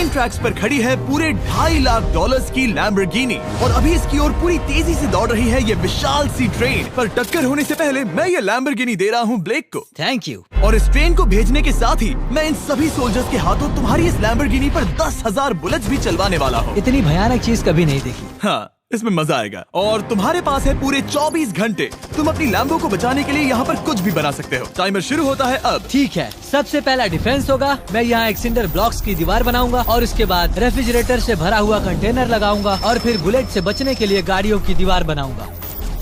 Grand tracks पर खड़ी है पूरे $2.5 लाख की लैम्बोर्गिनी और अभी इसकी ओर पूरी तेजी से दौड़ रही है ये विशाल सी ट्रेन। पर टक्कर होने से पहले मैं ये लैम्बोर्गिनी दे रहा हूँ ब्लेक को। Thank you. और इस ट्रेन को भेजने के साथ ही मैं इन सभी सोल्जर्स के हाथों तुम्हारी इस लैम्बोर्गिनी पर 10,000 बुलेट्स भी चलवाने वाला हूँ। इतनी भयानक चीज कभी नहीं देखी। हाँ, इसमें मजा आएगा। और तुम्हारे पास है पूरे 24 घंटे। तुम अपनी लैम्बो को बचाने के लिए यहाँ पर कुछ भी बना सकते हो। टाइमर शुरू होता है अब। ठीक है, सबसे पहला डिफेंस होगा। मैं यहाँ एक सिंडर ब्लॉक्स की दीवार बनाऊंगा और उसके बाद रेफ्रिजरेटर से भरा हुआ कंटेनर लगाऊंगा और फिर बुलेट से बचने के लिए गाड़ियों की दीवार बनाऊंगा।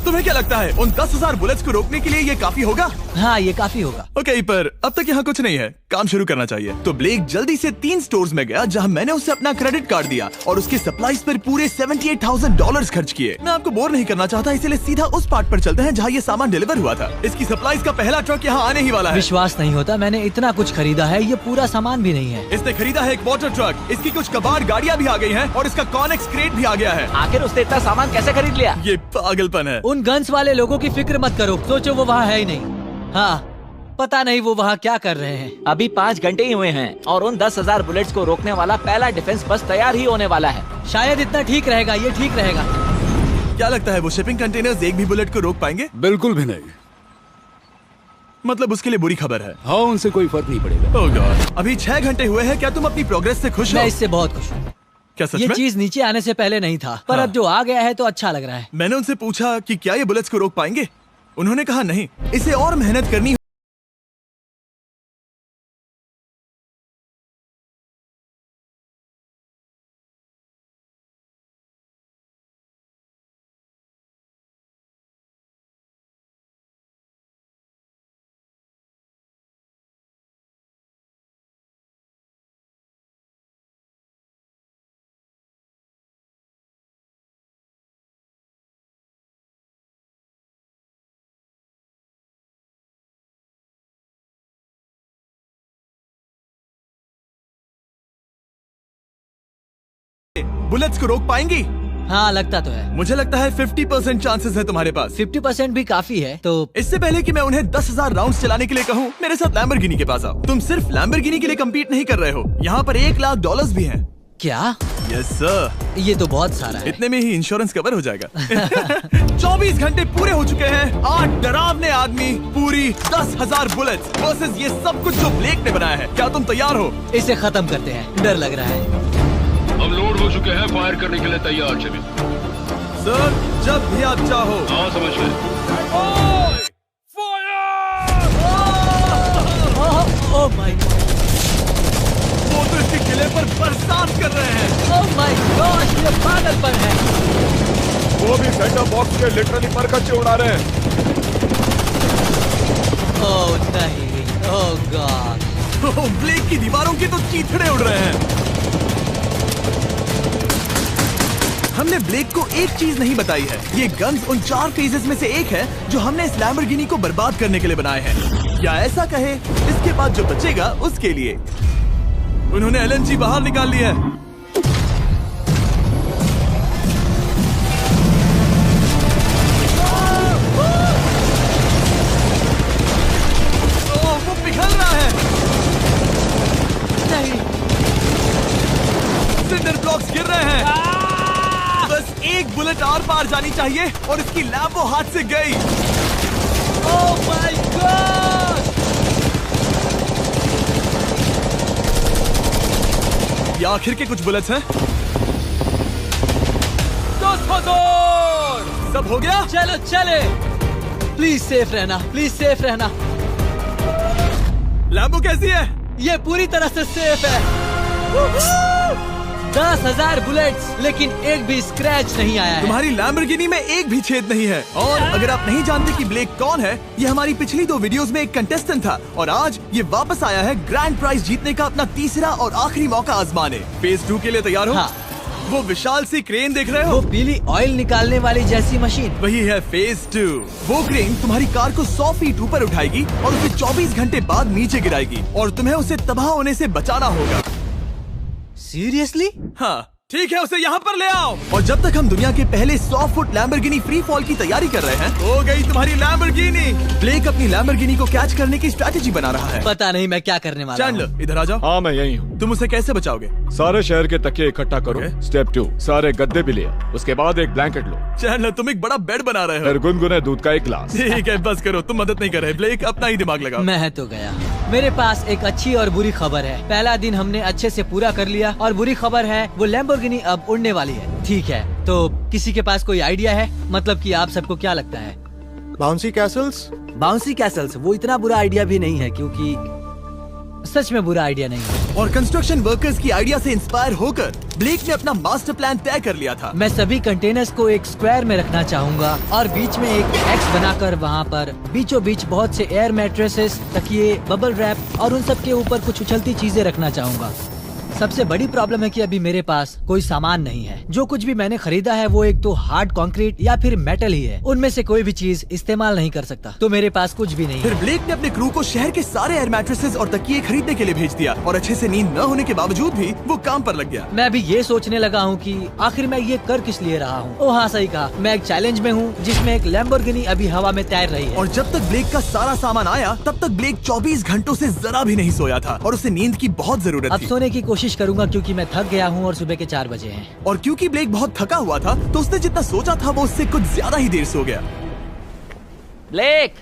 तुम्हें क्या लगता है उन 10,000 बुलेट्स को रोकने के लिए ये काफी होगा? हाँ, ये काफी होगा। ओके, पर अब तक यहाँ कुछ नहीं है, काम शुरू करना चाहिए। तो ब्लेक जल्दी से 3 स्टोर्स में गया जहाँ मैंने उसे अपना क्रेडिट कार्ड दिया और उसके सप्लाईज पर पूरे $78,000 खर्च किए। मैं आपको बोर नहीं करना चाहता, इसलिए सीधा उस पार्ट पर चलते हैं जहाँ ये सामान डिलीवर हुआ था। इसकी सप्लाईज का पहला ट्रक यहाँ आने ही वाला है। विश्वास नहीं होता, मैंने इतना कुछ खरीदा है, ये पूरा सामान भी नहीं है। इसने खरीदा है एक वाटर ट्रक, इसकी कुछ कबाड़ गाड़ियाँ भी आ गई है और इसका कॉनेक्स क्रेट भी आ गया है। आखिर उसने इतना सामान कैसे खरीद लिया? ये पागलपन है। उन गन्स वाले लोगों की फिक्र मत करो, सोचो वो वहाँ है ही नहीं। हाँ, पता नहीं वो वहाँ क्या कर रहे हैं। अभी 5 घंटे ही हुए हैं और उन 10,000 बुलेट्स को रोकने वाला पहला डिफेंस बस तैयार ही होने वाला है। शायद इतना ठीक रहेगा, ये ठीक रहेगा। क्या लगता है वो शिपिंग कंटेनर्स एक भी बुलेट को रोक पाएंगे? बिल्कुल भी नहीं। मतलब उसके लिए बुरी खबर है। हाँ, उनसे कोई फर्क नहीं पड़ेगा। ओह गॉड, अभी 6 घंटे हुए हैं। क्या तुम अपनी प्रोग्रेस से खुश हो? मैं इससे बहुत खुश हूँ। क्या सच ये में? चीज नीचे आने से पहले नहीं था, पर अब जो आ गया है तो अच्छा लग रहा है। मैंने उनसे पूछा कि क्या ये बुलेट्स को रोक पाएंगे। उन्होंने कहा नहीं, इसे और मेहनत करनी। बुलेट्स को रोक पाएंगी? हाँ, लगता तो है। मुझे लगता है 50% चांसेस है तुम्हारे पास। 50% भी काफी है। तो इससे पहले कि मैं उन्हें 10,000 राउंड्स चलाने के लिए कहूँ, मेरे साथ लैम्बोर्गिनी के पास आओ। तुम सिर्फ लैम्बोर्गिनी के लिए कम्पीट नहीं कर रहे हो, यहाँ पर $1 लाख भी हैं। क्या? Yes sir. ये तो बहुत सारा है। इतने में ही इंश्योरेंस कवर हो जाएगा। 24 घंटे पूरे हो चुके हैं। 8 डरावने आदमी, पूरी 10,000 बुलेट्स वर्सेस ये सब कुछ जो ब्लेक ने बनाया है। क्या तुम तैयार हो? इसे खत्म करते हैं, डर लग रहा है। हम लोड हो चुके हैं, फायर करने के लिए तैयार। चलिए सर, जब भी आप चाहो। हाँ, समझ गए। ओह माय गॉड, वो तो इसके किले पर बरसात कर रहे हैं। ओह माय गॉड, ये पागलपन है। वो भी सेंटर बॉक्स के लिटरली पर कच्चे उड़ा रहे हैं। ओह नहीं, ओह गॉड। ब्लेक की दीवारों की तो चीथड़े उड़ रहे हैं। हमने ब्लेक को एक चीज नहीं बताई है, ये गन्स उन 4 फेजेस में से एक है जो हमने इस लैम्बोर्गिनी को बर्बाद करने के लिए बनाए हैं। या ऐसा कहे, इसके बाद जो बचेगा उसके लिए। उन्होंने LNG बाहर निकाल लिया है। वो पिघल रहा है। नहीं, सिंडर ब्लॉक्स गिर रहे हैं। बस एक बुलेट आर पार जानी चाहिए और इसकी लैम्बो हाथ से गई। Oh my God. ये आखिर के कुछ बुलेट्स हैं। सब हो गया? चलो चले। प्लीज सेफ रहना, प्लीज सेफ रहना। लैम्बो कैसी है? ये पूरी तरह से सेफ है। 10,000 बुलेट्स, लेकिन एक भी स्क्रैच नहीं आया है। तुम्हारी लैम्बोर्गिनी में एक भी छेद नहीं है। और अगर आप नहीं जानते कि ब्लेक कौन है, ये हमारी पिछली 2 वीडियोस में एक कंटेस्टेंट था और आज ये वापस आया है ग्रैंड प्राइज जीतने का अपना तीसरा और आखिरी मौका आजमाने। फेज 2 के लिए तैयार हो? हाँ। वो विशाल सी क्रेन देख रहे हो? वो पीली ऑयल निकालने वाली जैसी मशीन। वही है फेज 2। वो क्रेन तुम्हारी कार को 100 फीट ऊपर उठाएगी और उसे 24 घंटे बाद नीचे गिराएगी और तुम्हें उसे तबाह होने से बचाना होगा। सीरियसली? हाँ, ठीक है, उसे यहाँ पर ले आओ। और जब तक हम दुनिया के पहले 100 फुट लैम्बोर्गिनी फ्री फॉल की तैयारी कर रहे हैं, हो गई तुम्हारी लैम्बोर्गिनी। ब्लेक अपनी लैम्बोर्गिनी को कैच करने की स्ट्रैटेजी बना रहा है। पता नहीं मैं क्या करने वाला हूँ। चैंडलर इधर आ जाओ। हाँ, मैं यही हूँ। तुम उसे कैसे बचाओगे? सारे शहर के तकिए इकट्ठा करो। स्टेप 2, सारे गद्दे भी ले आओ। उसके बाद एक ब्लैंकेट लो। चैंडलर तुम एक बड़ा बेड बना रहे हो। फिर गुनगुने दूध का एक गिलास। ठीक है, बस करो, तुम मदद नहीं कर रहे। ब्लेक अपना ही दिमाग लगाओ। मैं तो गया। मेरे पास एक अच्छी और बुरी खबर है। पहला दिन हमने अच्छे से पूरा कर लिया और बुरी खबर है वो लैम्बोर्गिनी अब उड़ने वाली है। ठीक है, तो किसी के पास कोई आइडिया है? मतलब कि आप सबको क्या लगता है? Bouncy Castle's? बाउंसी कैसल्स वो इतना बुरा आइडिया भी नहीं है, क्योंकि सच में बुरा आइडिया नहीं है। और कंस्ट्रक्शन वर्कर्स की आइडिया से इंस्पायर होकर ब्लेक ने अपना मास्टर प्लान तय कर लिया था। मैं सभी कंटेनर्स को एक स्क्वायर में रखना चाहूँगा और बीच में एक एक्स बनाकर वहाँ पर बीचों बीच बहुत से एयर मैट्रेसेस, तकिए, बबल रैप और उन सब के ऊपर कुछ उछलती चीजें रखना चाहूँगा। सबसे बड़ी प्रॉब्लम है कि अभी मेरे पास कोई सामान नहीं है। जो कुछ भी मैंने खरीदा है वो एक तो हार्ड कंक्रीट या फिर मेटल ही है। उनमें से कोई भी चीज इस्तेमाल नहीं कर सकता, तो मेरे पास कुछ भी नहीं फिर है। ब्लेक ने अपने क्रू को शहर के सारे एयर मैट्रेसेस और तकिए खरीदने के लिए भेज दिया और अच्छे से नींद न होने के बावजूद भी वो काम पर लग गया। मैं अभी ये सोचने लगा हूँ कि आखिर मैं ये कर किस लिए रहा हूँ। ओ हाँ, सही कहा, मैं एक चैलेंज में हूँ जिसमें एक लैम्बोर्गिनी अभी हवा में तैर रही है। और जब तक ब्लेक का सारा सामान आया तब तक ब्लेक 24 घंटों से जरा भी नहीं सोया था और उसे नींद की बहुत जरूरत अब थी। सोने की कोशिश करूंगा क्योंकि मैं थक गया हूँ और सुबह के 4 बजे हैं। और क्योंकि ब्लेक बहुत थका हुआ था तो उसने जितना सोचा था वो उससे कुछ ज्यादा ही देर सो गया। ब्लेक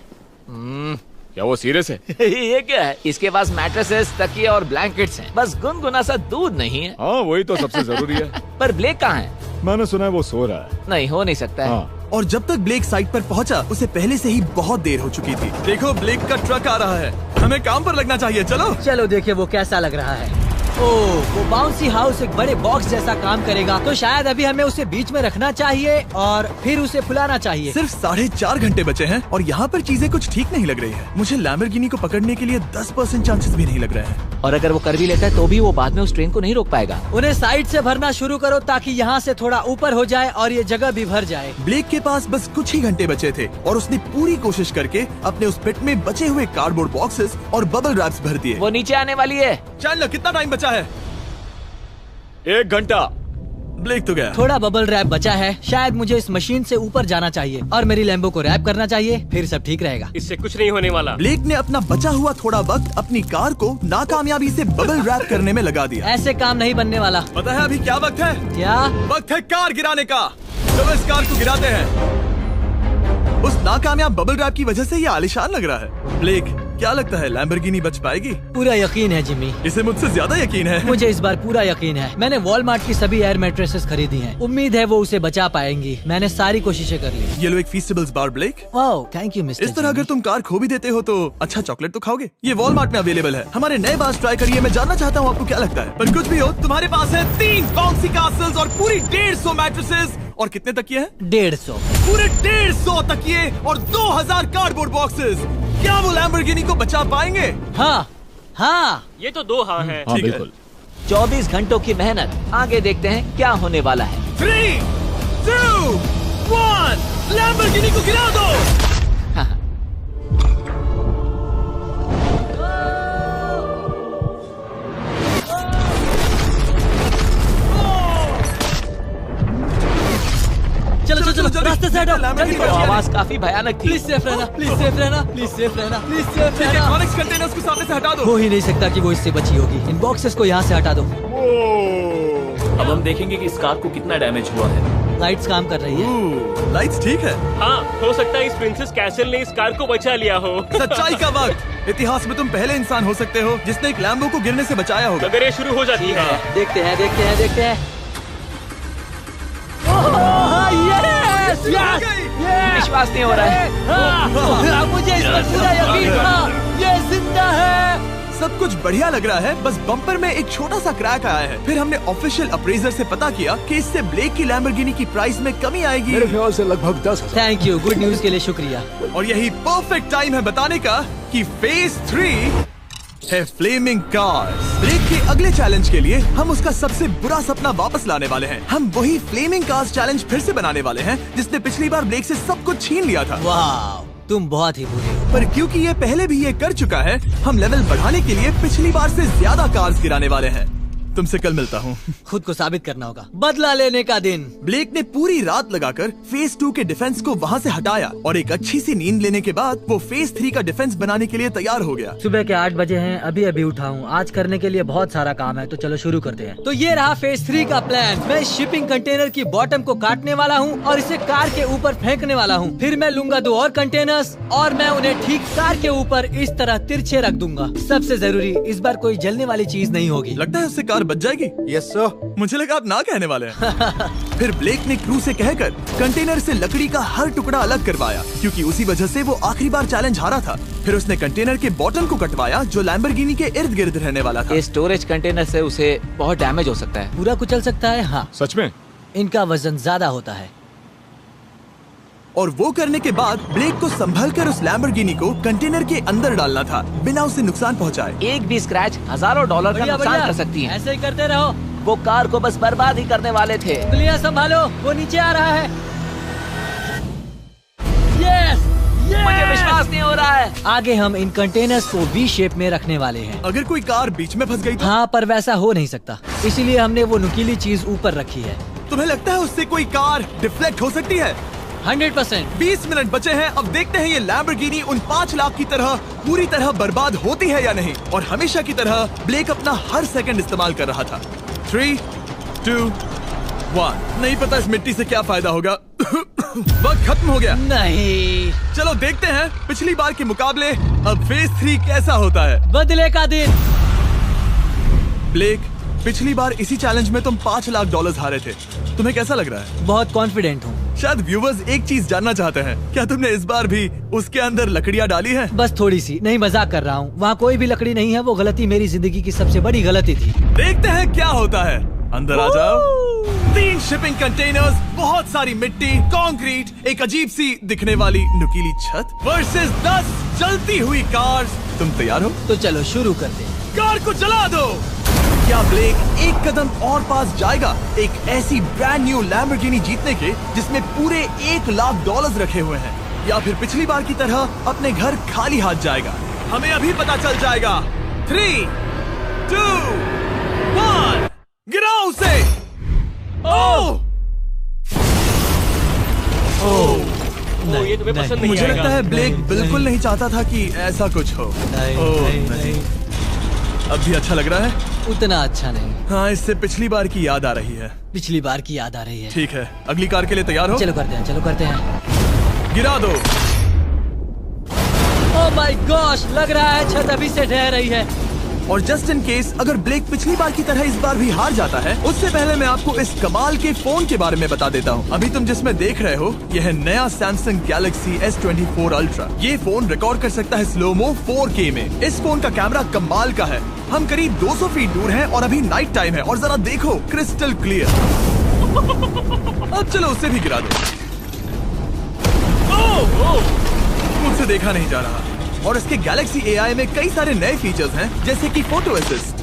क्या वो सीरियस है? ये क्या है? इसके पास मैट्रेसेस, तकिए और ब्लैंकेट्स हैं। बस गुनगुना सा दूध नहीं है। हाँ, वही तो सबसे जरूरी है। पर ब्लेक कहाँ है? मैंने सुना है वो सो रहा है। नहीं, हो नहीं सकता है। हाँ। और जब तक ब्लेक साइट पर पहुंचा उसे पहले से ही बहुत देर हो चुकी थी। देखो, ब्लेक का ट्रक आ रहा है, हमें काम पर लगना चाहिए। चलो चलो देखिए वो कैसा लग रहा है। ओह, वो बाउंसी हाउस एक बड़े बॉक्स जैसा काम करेगा, तो शायद अभी हमें उसे बीच में रखना चाहिए और फिर उसे फुलाना चाहिए। सिर्फ 4.5 घंटे बचे हैं और यहाँ पर चीजें कुछ ठीक नहीं लग रही है। मुझे लैम्बोर्गिनी को पकड़ने के लिए 10% चांसेस भी नहीं लग रहे हैं। और अगर वो कर भी लेता है तो भी वो बाद में उस ट्रेन को नहीं रोक पाएगा। उन्हें साइड से भरना शुरू करो ताकि यहाँ से थोड़ा ऊपर हो जाए और ये जगह भी भर जाए। ब्लेक के पास बस कुछ ही घंटे बचे थे और उसने पूरी कोशिश करके अपने उस पिट में बचे हुए कार्डबोर्ड बॉक्सेस और बबल रैप्स भर दिए। वो नीचे आने वाली है। चैंडलर, कितना टाइम बचा है? 1 घंटा। ब्लेक तो गया। थोड़ा बबल रैप बचा है। शायद मुझे इस मशीन से ऊपर जाना चाहिए और मेरी लैम्बो को रैप करना चाहिए, फिर सब ठीक रहेगा। इससे कुछ नहीं होने वाला। ब्लेक ने अपना बचा हुआ थोड़ा वक्त अपनी कार को नाकामयाबी से बबल रैप करने में लगा दिया। ऐसे काम नहीं बनने वाला। पता है अभी क्या वक्त है? क्या? वक्त है कार गिराने का। चलो इस कार को गिराते हैं। उस नाकामयाब बबल रैप की वजह से ये आलिशान लग रहा है। ब्लेक, क्या लगता है लैम्बोर्गिनी बच पाएगी? पूरा यकीन है जिमी। इसे मुझसे ज्यादा यकीन है। मुझे इस बार पूरा यकीन है। मैंने वॉलमार्ट की सभी एयर मैट्रेसेस खरीदी हैं। उम्मीद है वो उसे बचा पाएंगी। मैंने सारी कोशिशें कर ली। ये लो एक फीस्टेबल्स बार ब्लेक। Wow, thank you mister. इस तरह अगर तुम कार खो भी देते हो तो अच्छा चॉकलेट तो खाओगे। ये वॉलमार्ट में अवेलेबल है। हमारे नए बार्स ट्राई करिए। मैं जानना चाहता हूँ आपको क्या लगता है। पर कुछ भी हो, तुम्हारे पास है 3 बाउंसी कासल्स और पूरी 150 मैट्रेसेस और कितने तकिए हैं? 150। पूरे 150 तकिए और 2000 कार्डबोर्ड बॉक्सेस। क्या वो लैम्बोर्गिनी को बचा पाएंगे? हाँ हाँ, ये तो 2 हाँ है। हाँ, ठीक है। बिल्कुल। 24 घंटों की मेहनत। आगे देखते हैं क्या होने वाला है। 3, 2, 1, लैम्बोर्गिनी को गिरा दो। चलो चलो चलो, रास्ते से हटो, जल्दी वो करो। आवाज काफी भयानक थी। प्लीज सेफ रहना, प्लीज सेफ रहना, प्लीज सेफ रहना, प्लीज सेफ रहना। इलेक्ट्रॉनिक्स कंटेनर्स को सामने से हटा दो। हो ही नहीं सकता कि वो इससे बची होगी। इन बॉक्सेस को यहाँ से हटा दो। अब हम देखेंगे कि इस कार को कितना डैमेज हुआ है। लाइट्स काम कर रही है। लाइट्स ठीक है। हाँ, हो सकता है इस प्रिंसेस कैसल ने इस कार को बचा लिया हो। सच्चाई का वक्त। इतिहास में तुम पहले इंसान हो सकते हो जिसने एक लैम्बो को गिरने से बचाया होगा। अगर ये शुरू हो जाती है। देखते हैं देखते हैं देखते हैं। यस यस, विश्वास नहीं हो रहा है। हाँ, मुझे इस पर पूरा यकीन था। ये जिंदा है। सब कुछ बढ़िया लग रहा है, बस बम्पर में एक छोटा सा क्रैक आया है। फिर हमने ऑफिशियल अप्रेजर से पता किया कि इससे ब्लेक की लैम्बोर्गिनी की प्राइस में कमी आएगी। मेरे ख्याल से लगभग 10,000। थैंक यू, गुड न्यूज के लिए शुक्रिया। और यही परफेक्ट टाइम है बताने का कि फेज 3 है फ्लेमिंग कार्स। ब्लेक के अगले चैलेंज के लिए हम उसका सबसे बुरा सपना वापस लाने वाले हैं। हम वही फ्लेमिंग कार्स चैलेंज फिर से बनाने वाले हैं जिसने पिछली बार ब्लेक से सब कुछ छीन लिया था। वाह, तुम बहुत ही बुरे हो। पर क्योंकि ये पहले भी ये कर चुका है, हम लेवल बढ़ाने के लिए पिछली बार से ज्यादा कार्स गिराने वाले हैं। तुमसे कल मिलता हूँ। खुद को साबित करना होगा। बदला लेने का दिन। ब्लेक ने पूरी रात लगाकर फेज 2 के डिफेंस को वहाँ से हटाया और एक अच्छी सी नींद लेने के बाद वो फेज 3 का डिफेंस बनाने के लिए तैयार हो गया। सुबह के 8 बजे हैं, अभी अभी उठा हूँ। आज करने के लिए बहुत सारा काम है, तो चलो शुरू करते हैं। तो ये रहा फेज 3 का प्लान। मैं शिपिंग कंटेनर की बॉटम को काटने वाला हूँ और इसे कार के ऊपर फेंकने वाला हूँ। फिर मैं लूंगा 2 और कंटेनर्स और मैं उन्हें ठीक कार के ऊपर इस तरह तिरछे रख दूंगा। सबसे जरूरी, इस बार कोई जलने वाली चीज नहीं होगी। लगता है उससे कार बच जाएगी। Yes sir. मुझे लगा आप ना कहने वाले हैं। फिर ब्लेक ने क्रू से कहकर कंटेनर से लकड़ी का हर टुकड़ा अलग करवाया, क्योंकि उसी वजह से वो आखिरी बार चैलेंज हारा था। फिर उसने कंटेनर के बॉटम को कटवाया जो लैम्बोर्गिनी के इर्द गिर्द रहने वाला था। इस स्टोरेज कंटेनर से उसे बहुत डैमेज हो सकता है। पूरा कुचल सकता है। हाँ, सच में? इनका वजन ज्यादा होता है। और वो करने के बाद ब्लेक को संभलकर उस लैम्बोर्गिनी को कंटेनर के अंदर डालना था बिना उसे नुकसान पहुंचाए। एक भी स्क्रैच हजारों डॉलर का बढ़िया, नुकसान बढ़िया। कर सकती है। ऐसे ही करते रहो। वो कार को बस बर्बाद ही करने वाले थे। उंगलियां संभालो, वो नीचे आ रहा है। यस, मुझे विश्वास नहीं हो रहा है। आगे हम इन कंटेनर्स को वी शेप में रखने वाले हैं। अगर कोई कार बीच में फंस गई तो? हाँ, पर वैसा हो नहीं सकता, इसीलिए हमने वो नुकीली चीज ऊपर रखी है। तुम्हें लगता है उससे कोई कार डिफ्लेक्ट हो सकती है? 100%। 20 मिनट बचे हैं। अब देखते हैं ये लैम्बोर्गिनी उन 5 लाख की तरह पूरी तरह बर्बाद होती है या नहीं। और हमेशा की तरह ब्लेक अपना हर सेकंड इस्तेमाल कर रहा था। 3, 2, 1। नहीं पता इस मिट्टी से क्या फायदा होगा। वक्त खत्म हो गया। नहीं, चलो देखते हैं पिछली बार के मुकाबले अब फेज 3 कैसा होता है। बदले का दिन। ब्लेक, पिछली बार इसी चैलेंज में तुम $5 लाख हारे थे। तुम्हें कैसा लग रहा है? बहुत कॉन्फिडेंट हूँ। शायद व्यूवर्स एक चीज जानना चाहते हैं, क्या तुमने इस बार भी उसके अंदर लकड़ियाँ डाली हैं? बस थोड़ी सी, नहीं मजाक कर रहा हूँ। वहाँ कोई भी लकड़ी नहीं है। वो गलती मेरी जिंदगी की सबसे बड़ी गलती थी। देखते हैं क्या होता है। अंदर आ जाओ। 3 शिपिंग कंटेनर्स, बहुत सारी मिट्टी, कंक्रीट, एक अजीब सी दिखने वाली नुकीली छत वर्सेस 10 जलती हुई कार्स। तुम तैयार हो? तो चलो शुरू करते हैं। कार को जला दो। क्या ब्लेक एक कदम और पास जाएगा एक ऐसी ब्रांड न्यू लैम्बोर्गिनी जीतने के जिसमें पूरे $1 लाख रखे हुए हैं, या फिर पिछली बार की तरह अपने घर खाली हाथ जाएगा? हमें अभी पता चल जाएगा। 3, 2, 1, गिराओ उसे। ओह! ओ, ये तुम्हें पसंद नहीं मुझे आएगा। लगता है ब्लेक बिल्कुल नहीं चाहता था कि ऐसा कुछ हो। ओह, नहीं। अब भी अच्छा लग रहा है? उतना अच्छा नहीं। हाँ, इससे पिछली बार की याद आ रही है। पिछली बार की याद आ रही है। ठीक है, अगली कार के लिए तैयार हो? चलो करते हैं, चलो करते हैं। गिरा दो। ओह माय गॉश, लग रहा है छत अभी से ढह रही है। और जस्ट इन केस अगर ब्लेक पिछली बार की तरह इस बार भी हार जाता है, उससे पहले मैं आपको इस कमाल के फोन के बारे में बता देता हूँ। अभी तुम जिसमें देख रहे हो, यह है नया सैमसंग गैलेक्सी S24 अल्ट्रा। ये फोन रिकॉर्ड कर सकता है स्लोमो 4K में। इस फोन का कैमरा कमाल का है। हम करीब 200 फीट दूर हैं और अभी नाइट टाइम है और जरा देखो, क्रिस्टल क्लियर। अब चलो उसे भी गिरा दो। मुझसे देखा नहीं जा रहा। और इसके गैलेक्सी AI में कई सारे नए फीचर्स हैं, जैसे कि फोटो असिस्ट।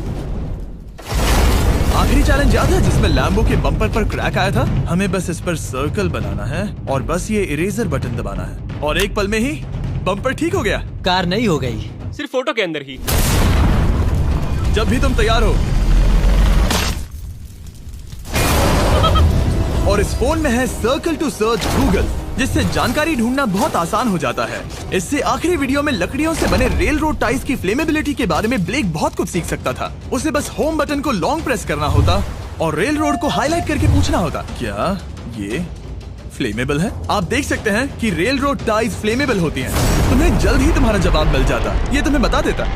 आखिरी चैलेंज याद है जिसमें लैम्बो के बम्पर पर क्रैक आया था? हमें बस इस पर सर्कल बनाना है और बस ये इरेजर बटन दबाना है और एक पल में ही बम्पर ठीक हो गया। कार नहीं हो गई, सिर्फ फोटो के अंदर ही। जब भी तुम तैयार हो। और इस फोन में है सर्कल टू सर्च गूगल, जिससे जानकारी ढूंढना बहुत आसान हो जाता है। इससे आखिरी वीडियो में लकड़ियों से बने रेल रोड टाइज की फ्लेमेबिलिटी के बारे में ब्लेक बहुत कुछ सीख सकता था। उसे बस होम बटन को लॉन्ग प्रेस करना होता और रेल रोड को हाईलाइट करके पूछना होता, क्या ये फ्लेमेबल है? आप देख सकते हैं कि रेल रोड टाइज फ्लेमेबल होती हैं। तुम्हें जल्द ही तुम्हारा जवाब मिल जाता। ये तुम्हें बता देता।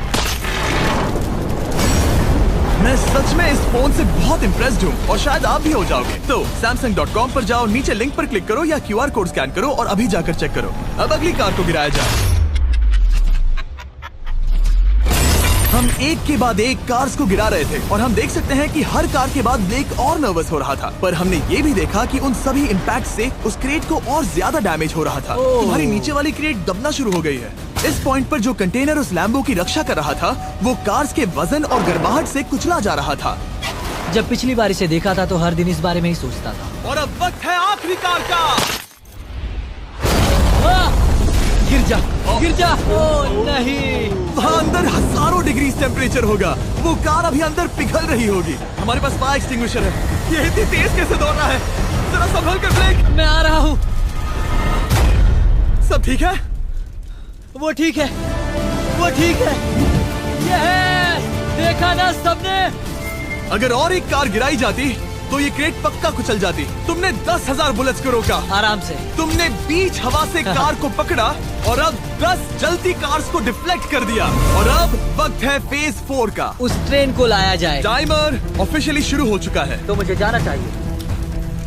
मैं सच में इस फोन से बहुत इम्प्रेस्ड हूँ और शायद आप भी हो जाओगे। तो Samsung.com पर जाओ, नीचे लिंक पर क्लिक करो या QR कोड स्कैन करो और अभी जाकर चेक करो। अब अगली कार को गिराया जाए। हम एक के बाद एक कार्स को गिरा रहे थे और हम देख सकते हैं कि हर कार के बाद ब्लेक और नर्वस हो रहा था, पर हमने ये भी देखा कि उन सभी इम्पैक्ट से उस क्रेट को और ज्यादा डैमेज हो रहा था। तुम्हारी नीचे वाली क्रेट दबना शुरू हो गई है। इस पॉइंट पर जो कंटेनर उस लैम्बो की रक्षा कर रहा था, वो कार्स के वजन और गर्माहट से कुचला जा रहा था। जब पिछली बार इसे देखा था तो हर दिन इस बारे में ही सोचता था। और अब वक्त है आखिरी कार का। गिर जा। ओ नहीं। वहाँ अंदर हजारों डिग्री टेम्परेचर होगा। वो कार अभी अंदर पिघल रही होगी। हमारे पास फायर एक्सटिंग्विशर है। ये इतनी तेज कैसे दौड़ रहा है? जरा संभल कर ब्लेक। मैं आ रहा हूँ। सब ठीक है? वो ठीक है, वो ठीक है। ये है, देखा ना सबने। अगर और एक कार गिराई जाती तो ये क्रेट पक्का कुचल जाती। तुमने 10,000 बुलेट्स को रोका। आराम से। तुमने बीच हवा से कार को पकड़ा और अब 10 जलती कार्स को डिफ्लेक्ट कर दिया। और अब वक्त है फेज 4 का। उस ट्रेन को लाया जाए। टाइमर ऑफिशियली शुरू हो चुका है। तो मुझे जाना चाहिए।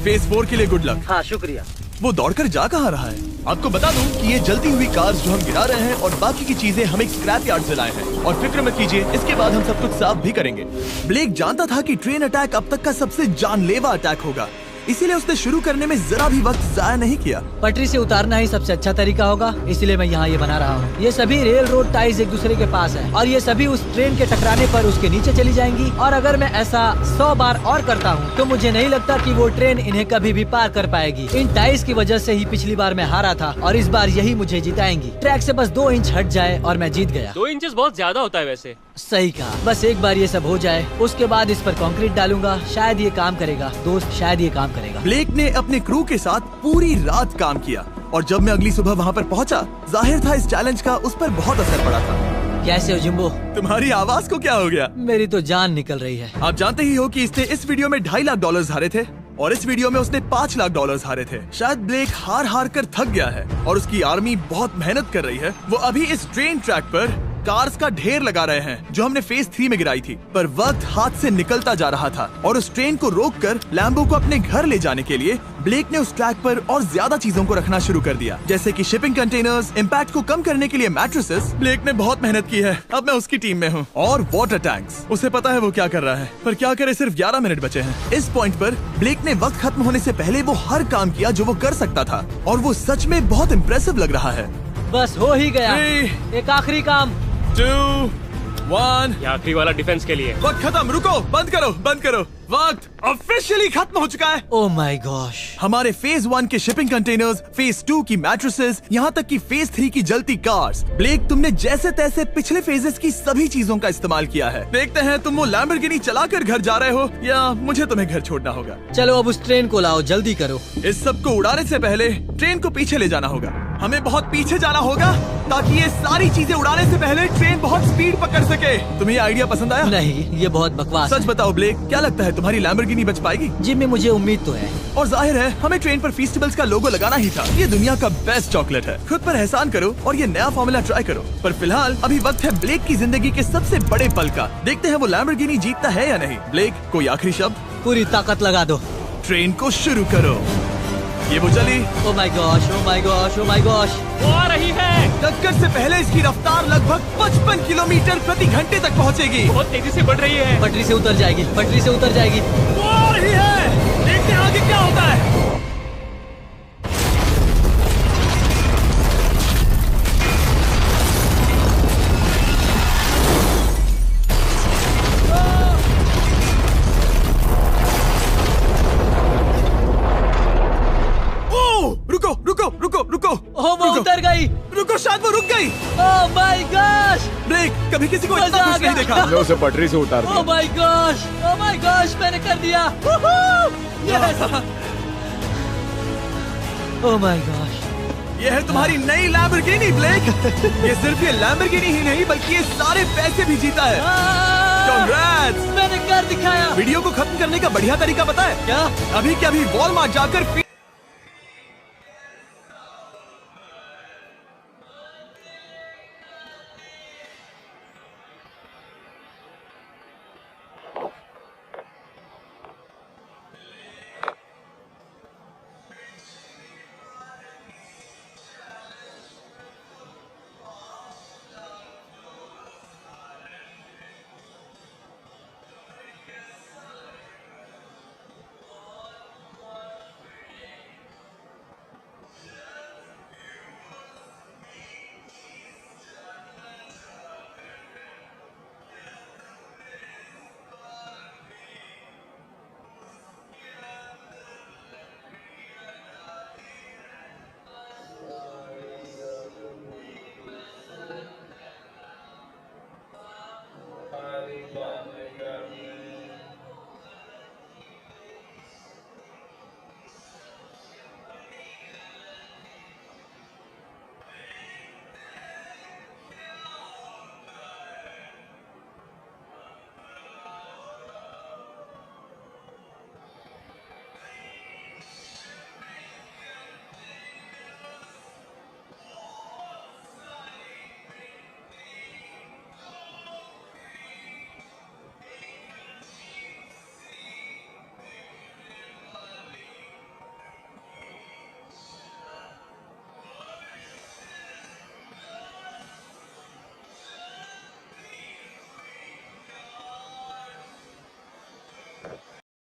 फेज 4 के लिए गुड लक। हाँ शुक्रिया। वो दौड़कर जा कहाँ रहा है? आपको बता दूं कि ये जलती हुई कार्स जो हम गिरा रहे हैं और बाकी की चीजें हम एक स्क्रैप यार्ड से लाए हैं। और फिक्र मत कीजिए, इसके बाद हम सब कुछ साफ भी करेंगे। ब्लेक जानता था कि ट्रेन अटैक अब तक का सबसे जानलेवा अटैक होगा, इसीलिए उसने शुरू करने में जरा भी वक्त जाया नहीं किया। पटरी से उतारना ही सबसे अच्छा तरीका होगा, इसलिए मैं यहाँ ये बना रहा हूँ। ये सभी रेल रोड टाइज एक दूसरे के पास है और ये सभी उस ट्रेन के टकराने पर उसके नीचे चली जाएंगी। और अगर मैं ऐसा 100 बार और करता हूँ तो मुझे नहीं लगता कि वो ट्रेन इन्हें कभी भी पार कर पाएगी। इन टाइज की वजह से ही पिछली बार मैं हारा था और इस बार यही मुझे जिताएंगी। ट्रैक से बस 2 इंच हट जाए और मैं जीत गया। 2 इंचेस बहुत ज्यादा होता है वैसे। सही कहा। बस एक बार ये सब हो जाए, उसके बाद इस पर कंक्रीट डालूंगा। शायद ये काम करेगा दोस्त, शायद ये काम करेगा। ब्लेक ने अपने क्रू के साथ पूरी रात काम किया और जब मैं अगली सुबह वहाँ पर पहुँचा, जाहिर था इस चैलेंज का उस पर बहुत असर पड़ा था। कैसे हो जिम्बो? तुम्हारी आवाज को क्या हो गया? मेरी तो जान निकल रही है। आप जानते ही हो कि इसने इस वीडियो में $2.5 लाख हारे थे और इस वीडियो में उसने $5 लाख हारे थे। शायद ब्लेक हार हार कर थक गया है और उसकी आर्मी बहुत मेहनत कर रही है। वो अभी इस ट्रेन ट्रैक पर कार्स का ढेर लगा रहे हैं जो हमने फेज 3 में गिराई थी। पर वक्त हाथ से निकलता जा रहा था और उस ट्रेन को रोककर लैम्बो को अपने घर ले जाने के लिए ब्लेक ने उस ट्रैक पर और ज्यादा चीजों को रखना शुरू कर दिया, जैसे कि शिपिंग कंटेनर्स, इम्पैक्ट को कम करने के लिए मैट्रेसेस। ब्लेक ने बहुत मेहनत की है, अब मैं उसकी टीम में हूँ। और वाटर टैंक्स, उसे पता है वो क्या कर रहा है, पर क्या करे, सिर्फ 11 मिनट बचे हैं। इस पॉइंट पर ब्लेक ने वक्त खत्म होने से पहले वो हर काम किया जो वो कर सकता था और वो सच में बहुत इम्प्रेसिव लग रहा है। बस हो ही गया। 3, एक आखिरी काम। 2, 1। ये आखिरी वाला डिफेंस के लिए। वक्त खत्म, रुको, बंद करो, बंद करो। वक्त ऑफिशियली खत्म हो चुका है। Oh my gosh. हमारे फेज 1 के शिपिंग कंटेनर्स, फेज 2 की मैट्रेसेस, यहाँ तक कि फेज 3 की जलती कार्स। ब्लेक, तुमने जैसे तैसे पिछले फेजेस की सभी चीजों का इस्तेमाल किया है। देखते हैं तुम वो लैम्बोर्गिनी चलाकर घर जा रहे हो या मुझे तुम्हें घर छोड़ना होगा। चलो अब उस ट्रेन को लाओ, जल्दी करो। इस सब को उड़ाने से पहले ट्रेन को पीछे ले जाना होगा। हमें बहुत पीछे जाना होगा ताकि ये सारी चीजें उड़ाने से पहले ट्रेन बहुत स्पीड पकड़ सके। तुम्हें ये आइडिया पसंद आया? नहीं, ये बहुत बकवास सच बताओ ब्लेक, क्या लगता है तुम्हारी लैम्बोर्गिनी बच पाएगी? जिम्मी, मुझे उम्मीद तो है। और जाहिर है हमें ट्रेन पर फेस्टिवल्स का लोगो लगाना ही था। ये दुनिया का बेस्ट चॉकलेट है। खुद पर एहसान करो और ये नया फॉर्मूला ट्राई करो। पर फिलहाल अभी वक्त है ब्लेक की जिंदगी के सबसे बड़े पल का। देखते हैं वो लैम्बोर्गिनी जीतता है या नहीं। ब्लेक, कोई आखिरी शब्द? पूरी ताकत लगा दो। ट्रेन को शुरू करो। ये वो चली। Oh my gosh, oh my gosh, oh my gosh. वो आ रही है। टक्कर से पहले इसकी रफ्तार लगभग 55 किलोमीटर प्रति घंटे तक पहुंचेगी। बहुत तेजी से बढ़ रही है। पटरी से उतर जाएगी, पटरी से उतर जाएगी। वो आ रही है। देखते हैं आगे क्या होता है। रुको रुको रुको रुको। ओह, वो उतर गई। रुको, शायद वो रुक गई। Oh my gosh. ब्लेक, कभी किसी को इतना मजा आ खुश नहीं गया। देखा। हमने उसे पटरी से उतार ओह दिया। My gosh, oh my gosh, मैंने कर दिया। यस। Oh my gosh. ये है तुम्हारी नई लैम्बोर्गिनी ब्लेक। ये सिर्फ ये लैम्बोर्गिनी ही नहीं बल्कि ये सारे पैसे भी जीता है। Congrats! मैंने कर दिखाया। वीडियो को खत्म करने का बढ़िया तरीका पता है क्या? अभी के अभी वॉलमार्ट जाकर